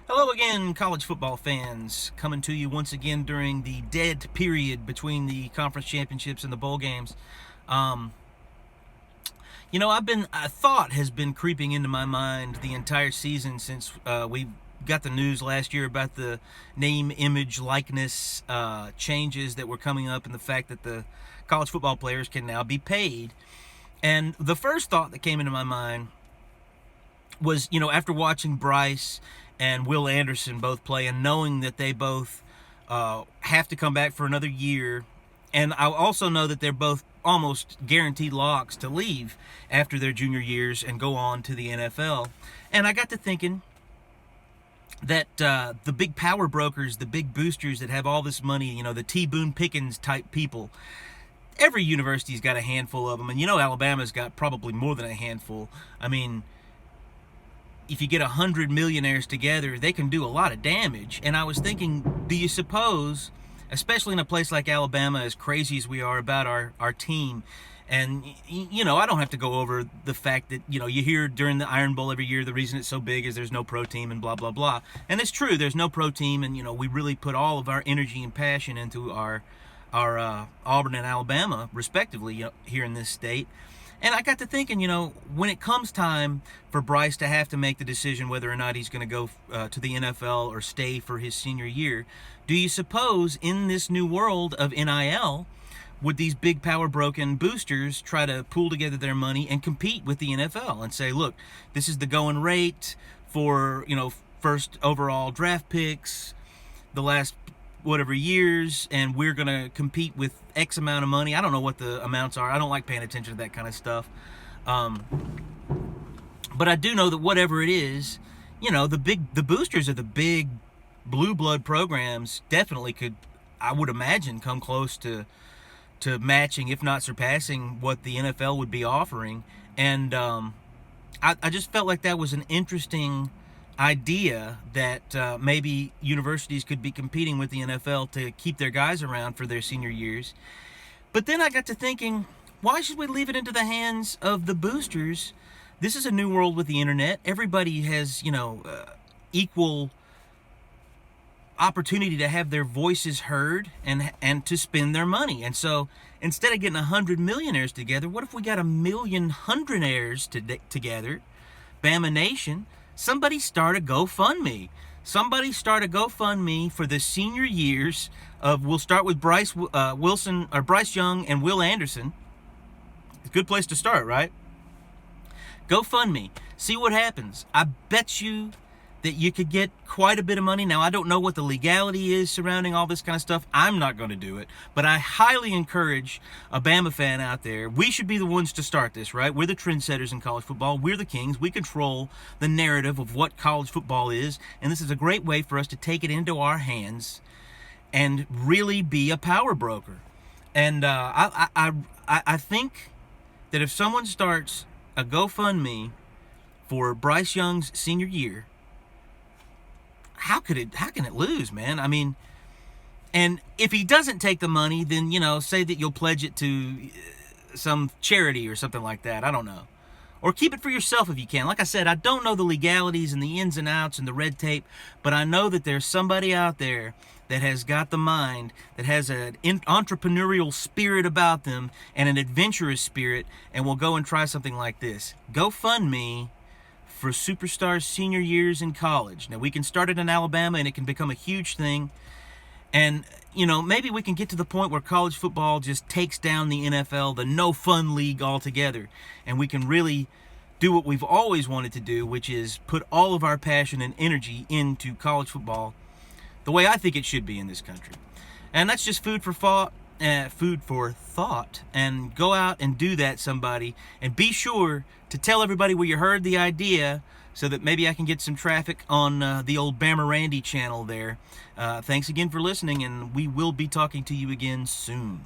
Hello again, college football fans, coming to you once again during the dead period between the conference championships and the bowl games. Um, a thought has been creeping into my mind the entire season since we got the news last year about the name, image, likeness changes that were coming up, and the fact that the college football players can now be paid. And the first thought that came into my mind was, after watching Bryce and Will Anderson both play and knowing that they both have to come back for another year, and I also know that they're both almost guaranteed locks to leave after their junior years and go on to the NFL. And I got to thinking that the big power brokers, the big boosters that have all this money, the T. Boone Pickens type people, every university's got a handful of them. And Alabama's got probably more than a handful. I mean, if you get 100 millionaires together, they can do a lot of damage. And I was thinking, do you suppose, especially in a place like Alabama, as crazy as we are about our team, and I don't have to go over the fact that you hear during the Iron Bowl every year the reason it's so big is there's no pro team and blah blah blah, and it's true, there's no pro team, and we really put all of our energy and passion into our Auburn and Alabama respectively here in this state. And I got to thinking, when it comes time for Bryce to have to make the decision whether or not he's going to go to the NFL or stay for his senior year, do you suppose in this new world of NIL, would these big power broken boosters try to pool together their money and compete with the NFL and say, look, this is the going rate for, first overall draft picks, the last whatever years, and we're going to compete with X amount of money. I don't know what the amounts are. I don't like paying attention to that kind of stuff. But I do know that whatever it is, the boosters of the big blue blood programs definitely could, I would imagine, come close to matching, if not surpassing, what the NFL would be offering. And I just felt like that was an interesting idea, that maybe universities could be competing with the NFL to keep their guys around for their senior years. But then I got to thinking, why should we leave it into the hands of the boosters? This is a new world with the internet. Everybody has, equal opportunity to have their voices heard and to spend their money. And so instead of getting 100 millionaires together, what if we got 1,000,000 hundredaires together? Bama Nation. Somebody start a GoFundMe. Somebody start a GoFundMe for the senior years of, we'll start with Bryce Young and Will Anderson. It's a good place to start, right? GoFundMe. See what happens. I bet you that you could get quite a bit of money. Now, I don't know what the legality is surrounding all this kind of stuff. I'm not going to do it. But I highly encourage a Bama fan out there. We should be the ones to start this, right? We're the trendsetters in college football. We're the kings. We control the narrative of what college football is. And this is a great way for us to take it into our hands and really be a power broker. And I think that if someone starts a GoFundMe for Bryce Young's senior year, how can it lose, man? I mean, and if he doesn't take the money, then, say that you'll pledge it to some charity or something like that. I don't know. Or keep it for yourself if you can. Like I said, I don't know the legalities and the ins and outs and the red tape, but I know that there's somebody out there that has got the mind, that has an entrepreneurial spirit about them and an adventurous spirit, and will go and try something like this. GoFundMe for superstars' senior years in college. Now, we can start it in Alabama and it can become a huge thing. And, maybe we can get to the point where college football just takes down the NFL, the no fun league altogether. And we can really do what we've always wanted to do, which is put all of our passion and energy into college football the way I think it should be in this country. And that's just food for thought. And go out and do that, somebody, and be sure to tell everybody where you heard the idea, so that maybe I can get some traffic on the old Bama Randy channel there. Thanks again for listening, and we will be talking to you again soon.